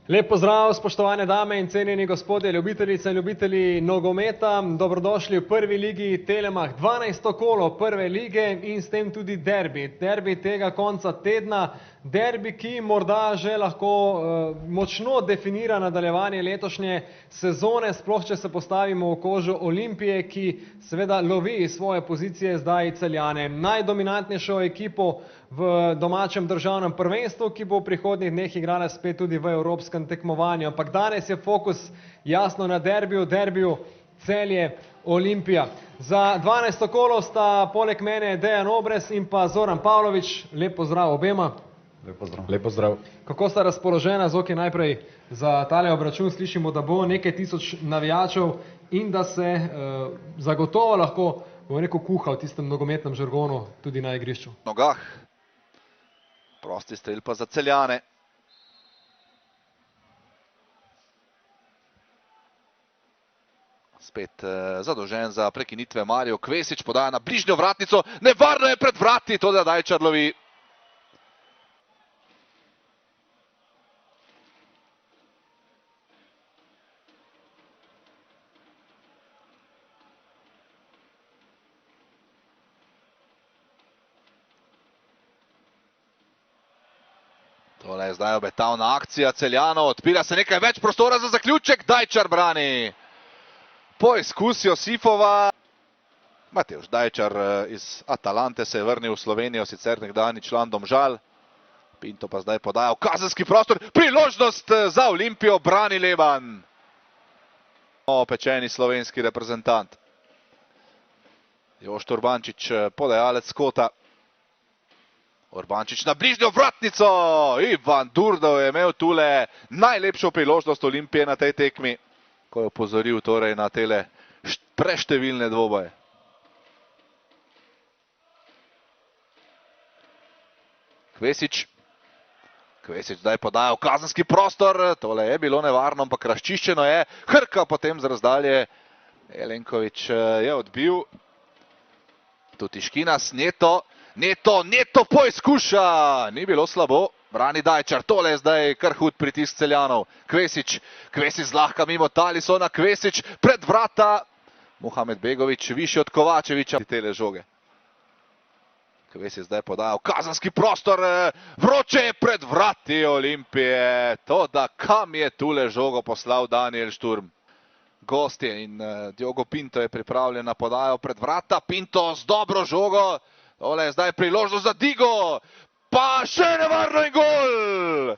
Lep pozdrav, spoštovane dame in cenjeni gospodje, ljubitelice in ljubitelji nogometa. Dobrodošli v prvi ligi Telemach. 12. kolo prve lige in s tem tudi derbi. Derbi tega konca tedna. Derbi, ki morda že lahko močno definira nadaljevanje letošnje sezone, sploh če se postavimo v kožo Olimpije, ki seveda lovi svoje pozicije zdaj Celjane. Najdominantnejšo ekipo v domačem državnem prvenstvu, ki bo v prihodnjih dneh igrala spet tudi v evropskem tekmovanju. Ampak danes je fokus jasno na derbiju Celje Olimpija. Za 12. kolo sta poleg mene Dejan Obrez in pa Zoran Pavlović. Lep pozdrav obema. Lep pozdrav. Lep pozdrav. Kako sta razpoložena? Zoki, najprej za tale obračun slišimo, da bo nekaj tisoč navijačev in da se zagotovo lahko bo rekel kuha v tistem nogometnem žargonu tudi na igrišču. Nogah. Prosti strel pa za Celjane. Spet zadolžen za prekinitve Mario Kvesić, podaja na bližnjo vratnico. Nevarno je pred vrati, to da Dajčar lovi. Tole je zdaj obetavna akcija Celjanov, odpira se nekaj več prostora za zaključek, Dajčar brani. Poizkus Josifova. Matevž Dajčar iz Atalante se je vrnil v Slovenijo, sicer nekdanji član Domžal. Pinto pa zdaj podaja v kazenski prostor, priložnost za Olimpijo, brani Leban. Pečeni slovenski reprezentant. Jošt Urbančič, podajalec Skota. Urbančič na bližnjo vratnico, Ivan Durdov je imel tule najlepšo priložnost Olimpije na tej tekmi, ko je opozoril torej na tele preštevilne dvoboje. Kvesić zdaj podaja v kazenski prostor, tole je bilo nevarno, ampak razčiščeno je, Hrka potem z razdalje, Jelenković je odbil, Tutiškinas, Neto poizkuša, ni bilo slabo, brani Dajčar, tole je zdaj kar hud pritisk Celjanov. Kvesić zlahka mimo Talisona, Kvesić pred vrata, Mohamed Begović višji od Kovačevića. Tele žoge. Kvesić zdaj podaja v kazenski prostor, vroče je pred vrati Olimpije, to da kam je tule žogo poslal Daniel Šturm. Gostje in Diogo Pinto je pripravljen na podajo pred vrata, Pinto z dobro žogo. Tole je zdaj priložnost za Digo, pa še nevarno in gol!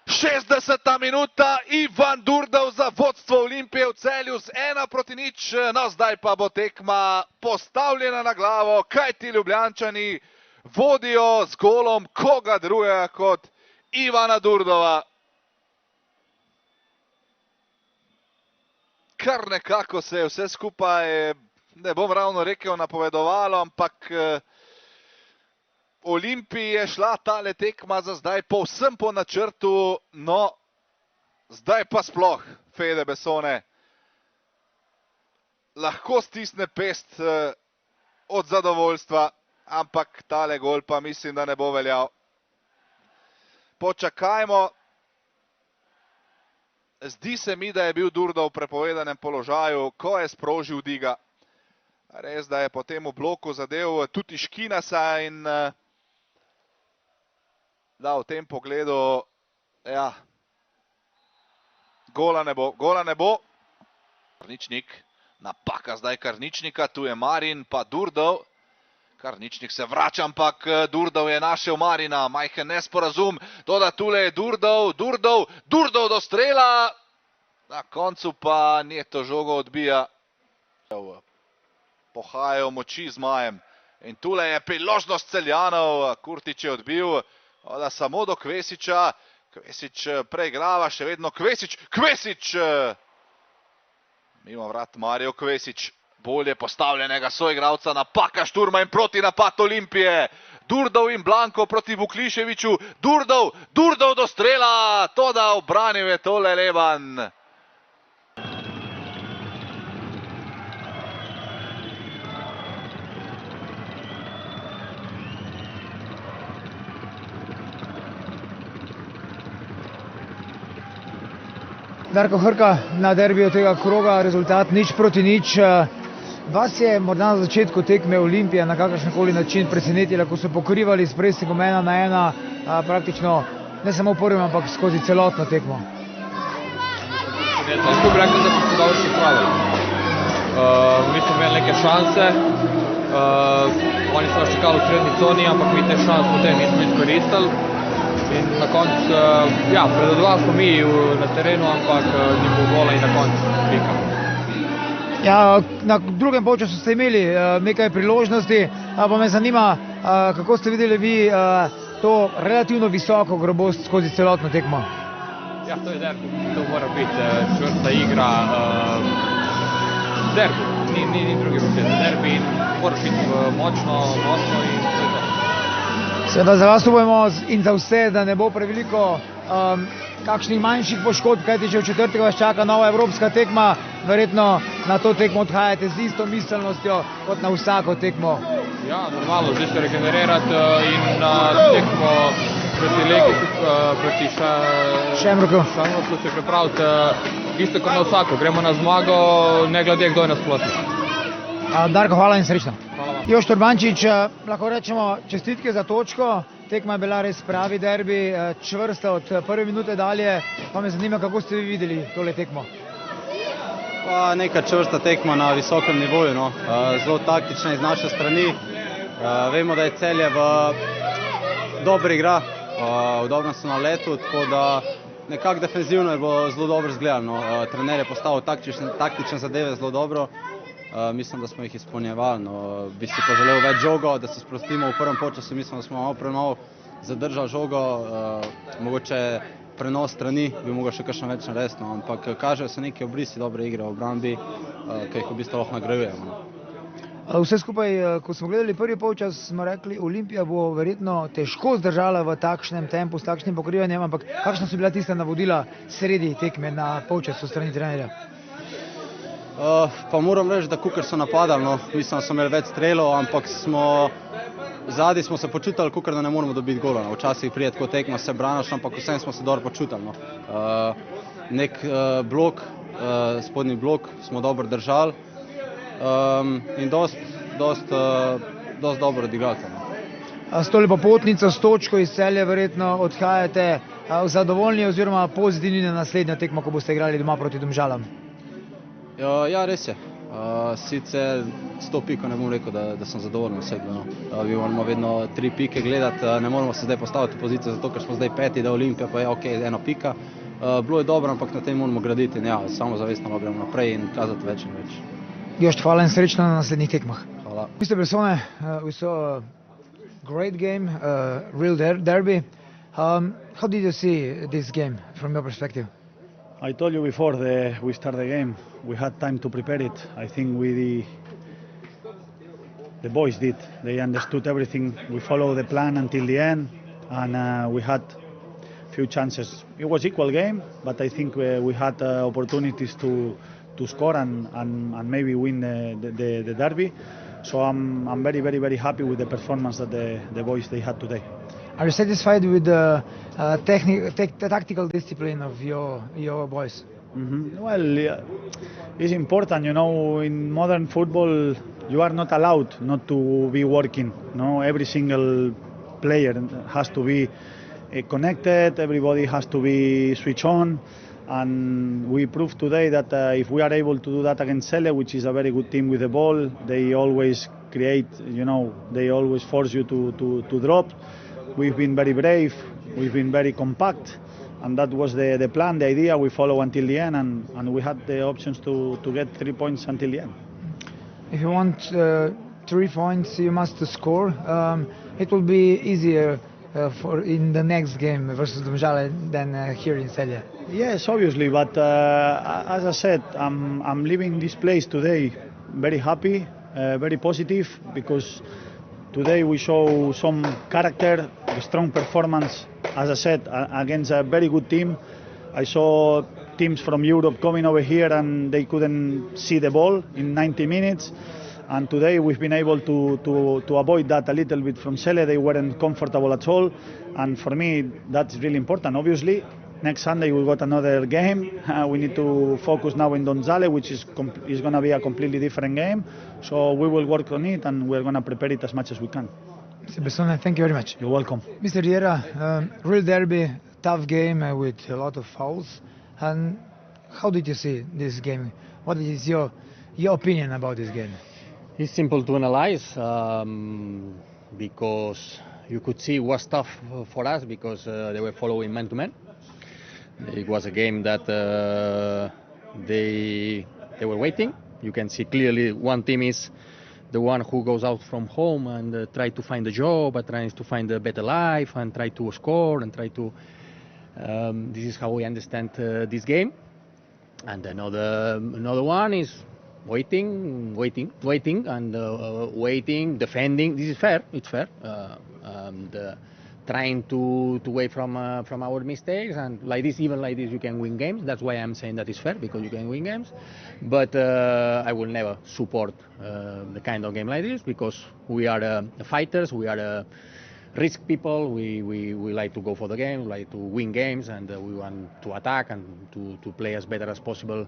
60. minuta, Ivan Durdov za vodstvo Olimpije v Celju z 1:0. No, zdaj pa bo tekma postavljena na glavo, kajti Ljubljančani vodijo z golom koga drugega kot Ivana Durdova. Kar nekako se je vse skupaj, ne bom ravno rekel, napovedovalo, ampak Olimpiji je šla tale tekma za zdaj povsem po načrtu, no zdaj pa sploh Fede Besone lahko stisne pest od zadovoljstva, ampak tale gol pa mislim, da ne bo veljal. Počakajmo. Zdi se mi, da je bil Durdov v prepovedanem položaju, ko je sprožil Diga. Res, da je potem v bloku zadev Tutiškinasa in da v tem pogledu, ja, gola ne bo. Karničnik, napaka zdaj Karničnika, tu je Marin, pa Durdov. Karničnik se vrača, ampak Durdov je našel Marina, majhen nesporazum, toda tule je Durdov do strela, na koncu pa Neto žogo odbija. Pohajajo moči z Majem in tule je priložnost Celjanov, Kurtić je odbil, da samo do Kvesića, Kvesić preigrava, še vedno Kvesić, mimo vrat Mario Kvesić. Bolje postavljenega soigralca, napaka Šturma in proti napad Olimpije. Durdov in Blanko proti Vukliševiću. Durdov do strela, to da obranil je tole Leban. Darko Hrka na derbiju tega kroga, rezultat 0-0. Vas je morda na začetku tekme Olimpije na kakršenkoli način presenetila, ko so pokrivali s presingom 1-1, praktično ne samo v prvem, ampak skozi celotno tekmo? Težko bi rekel, da smo se dobro pripravili. Mi smo imeli neke šanse, oni so nas čakali v srednji coni, ampak mi te šanse potem nismo izkoristili. In na koncu, predodovali smo mi na terenu, ampak ni bilo gola in na koncu pika. Ja, na drugem polčasu ste imeli nekaj priložnosti, pa me zanima, kako ste videli vi to relativno visoko grobost skozi celotno tekmo? Ja, to je derbi, to mora biti čvrsta igra, derbi, ni drugi besede, derbi in moraš biti močno in to je to. Seveda za vas upajmo in za vse, da ne bo preveliko kakšnih manjših poškodb, kajti že v četrtek vas čaka nova evropska tekma, verjetno na to tekmo odhajate z isto miselnostjo kot na vsako tekmo. Ja, normalno, zdaj se regenerirati in na tekmo proti Legi, proti Šemruku se pripraviti isto kot na vsako, gremo na zmago, ne glede kdo je nasprotnik. Darko, hvala in srečno. Hvala vam. Jošt Urbančič, lahko rečemo čestitke za točko, tekma je bila res pravi derbi, čvrsta od prve minute dalje, pa me zanima, kako ste vi videli tole tekmo? Pa neka čvrsta tekma na visokem nivoju, no. Zelo taktična iz naše strani. Vemo, da je Celje v dobri igra, v dobrem so na letu, tako da nekako defenzivno je bilo zelo dobro izgledano. Trener je postavil taktične zadeve zelo dobro. Mislim, da smo jih izpolnjevali. Bi si poželel več žogo, da se sprostimo v prvem polčasu. Mislim, da smo malo premalo zadržali žogo, mogoče prenos strani bi mogel še kakšno več narediti, ampak kažejo se neki obrisi dobre igre v obrambi, ki jih v bistvu lahko nagrajujemo. Vse skupaj, ko smo gledali prvi polčas, smo rekli, Olimpija bo verjetno težko zdržala v takšnem tempu, s takšnim pokrivanjem, ampak kakšna so bila tista navodila sredi tekme na polčasu strani trenerja? Pa moram reči, da kakor so napadali, mislim, da so imeli več strelov, ampak zadnji smo se počutili, kakor da ne moramo dobiti gola. Včasih pride tako tekma, se braniš, ampak vsem smo se dobro počutili. Nek blok, spodnji blok smo dobro držali in dost dobro odigrali. S tole popotnico, s točko iz Celja verjetno odhajate zadovoljni oziroma pozitivni na naslednjo tekmo, ko boste igrali doma proti Domžalam? Ja, res je. Sicer s to piko ne bom rekel, da sem zadovoljen osebno. Mi moramo vedno 3 pike gledati, ne moramo se zdaj postaviti v pozicijo, zato ker smo zdaj 5, da Olimpija pa je ok, 1 pika. Bilo je dobro, ampak na tem moramo graditi in samozavestno gremo naprej in kazati več in več. Jošt, hvala in srečno na naslednjih tekmah. Hvala. Mr. Bessone, we saw a great game, a real derby. How did you see this game from your perspective? I told you before we start the game, we had time to prepare it. I think the boys did. They understood everything. We followed the plan until the end, and we had few chances. It was equal game, but I think we had opportunities to score and maybe win the derby. So I'm very, very, very happy with the performance that the boys they had today. Are you satisfied with the tactical discipline of your boys? Well, it's important, in modern football you are not allowed not to be working. Every single player has to be connected, everybody has to be switched on, and we proved today that if we are able to do that against Celje, which is a very good team with the ball, they always create, they always force you to drop. We've been very brave, we've been very compact, and that was the plan, the idea. We follow until the end, and we had the options to get 3 points until the end. If you want 3 points, you must score. It will be easier in the next game versus Domžale than here in Celje. Yes, obviously, but as I said, I'm leaving this place today very happy, very positive, because today we show some character, a strong performance, as I said, against a very good team. I saw teams from Europe coming over here and they couldn't see the ball in 90 minutes. And today we've been able to avoid that a little bit from Celje. They weren't comfortable at all. And for me, that's really important. Obviously, Next Sunday we got another game. We need to focus now in Donzale, which is going to be a completely different game. So we will work on it and we're going to prepare it as much as we can. Mr. Bessone, thank you very much. You're welcome. Mr. Riera, real derby, tough game with a lot of fouls. And how did you see this game? What is your opinion about this game? It's simple to analyze because you could see it was tough for us because they were following man-to-man. It was a game that they were waiting. You can see clearly one team is the one who goes out from home and try to find a job, and tries to find a better life, and try to score and try to. This is how we understand this game. And another one is waiting, and waiting, defending. This is fair. It's fair. Trying to wait from our mistakes, and even like this, you can win games. That's why I'm saying that it's fair, because you can win games. But I will never support the kind of game like this, because we are fighters. We are risk people. We like to go for the game. We like to win games, and we want to attack and to play as better as possible.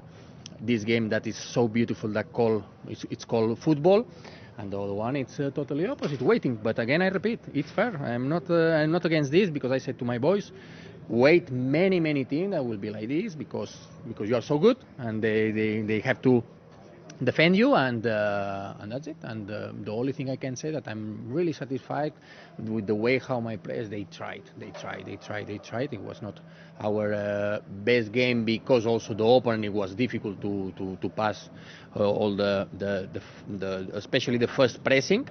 This game that is so beautiful, that it's called football. And the other one, it's totally opposite, waiting. But again, I repeat, it's fair. I'm not against this, because I said to my boys, wait many teams that will be like this, because you are so good, and they have to defend you, and that's it. And the only thing I can say that I'm really satisfied with the way how my players they tried. It was not our best game, because also the opening was difficult to pass all the especially the first pressing,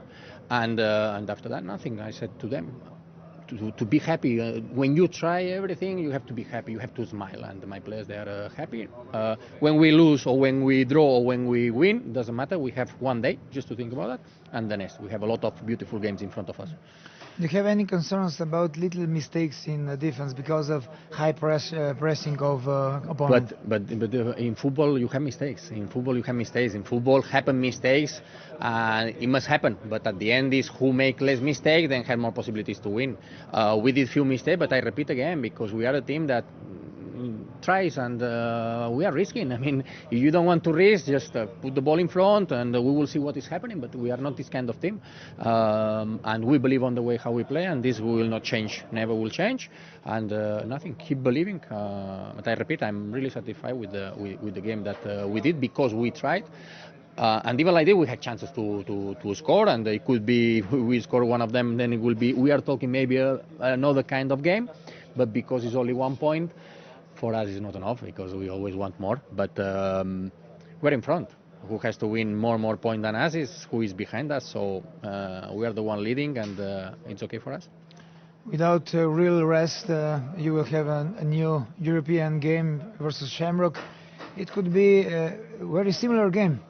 and after that nothing. I said to them, to be happy. When you try everything, you have to be happy, you have to smile, and my players, they are happy. When we lose, or when we draw, or when we win, doesn't matter. We have one day just to think about that, and the next. We have a lot of beautiful games in front of us. Do you have any concerns about little mistakes in the defense because of high pressing of opponent? But in football you have mistakes. In football happen mistakes, and it must happen. But at the end is who make less mistakes then have more possibilities to win. We did few mistakes, but I repeat again, because we are a team that tries, and we are risking. I mean, if you don't want to risk, just put the ball in front, and we will see what is happening. But we are not this kind of team, and we believe on the way how we play, and this will not change, never will change, and nothing. Keep believing. But I repeat, I'm really satisfied with the game that we did, because we tried. And even like that, we had chances to score, and it could be we score one of them, then it will be. We are talking maybe another kind of game, but because it's only 1 point. For us, it's not enough, because we always want more. But we're in front. Who has to win more points than us is who is behind us. So we are the one leading, and it's okay for us. Without real rest, you will have a new European game versus Shamrock. It could be a very similar game.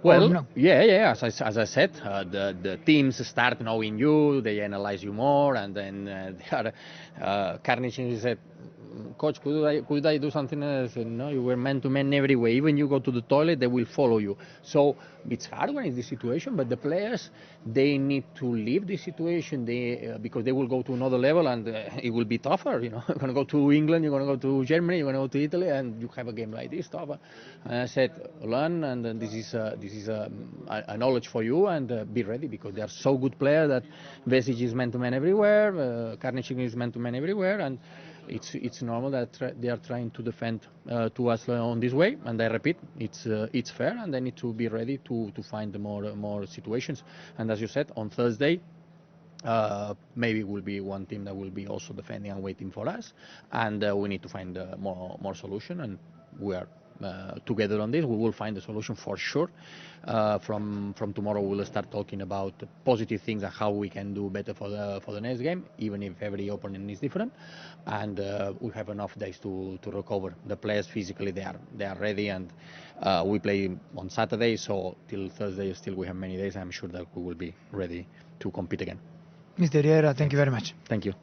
Well, no? yeah. As I said, the teams start knowing you. They analyze you more, and then they are. Carnage said, "Coach, could I do something else?" I said, "No, you were man-to-man every way. Even you go to the toilet, they will follow you." So it's hard when it's this situation, but the players, they need to leave this situation. Because they will go to another level, and it will be tougher. You're going to go to England, you're going to go to Germany, you're going to go to Italy, and you have a game like this, tougher. And I said, learn, and this is a knowledge for you, and be ready, because they are so good players that Vesic is man-to-man everywhere, Carnage is man-to-man everywhere, and it's normal that they are trying to defend to us on this way, and I repeat, it's fair, and they need to be ready to find more situations. And as you said, on Thursday, maybe it will be one team that will be also defending and waiting for us, and we need to find more solution, and we are together on this. We will find a solution for sure. From tomorrow we'll start talking about positive things and how we can do better for the next game, even if every opponent is different, and we have enough days to recover. The players physically they are ready, and we play on Saturday, so till Thursday still we have many days. I'm sure that we will be ready to compete again. Mr. Riera, thank you very much. Thank you.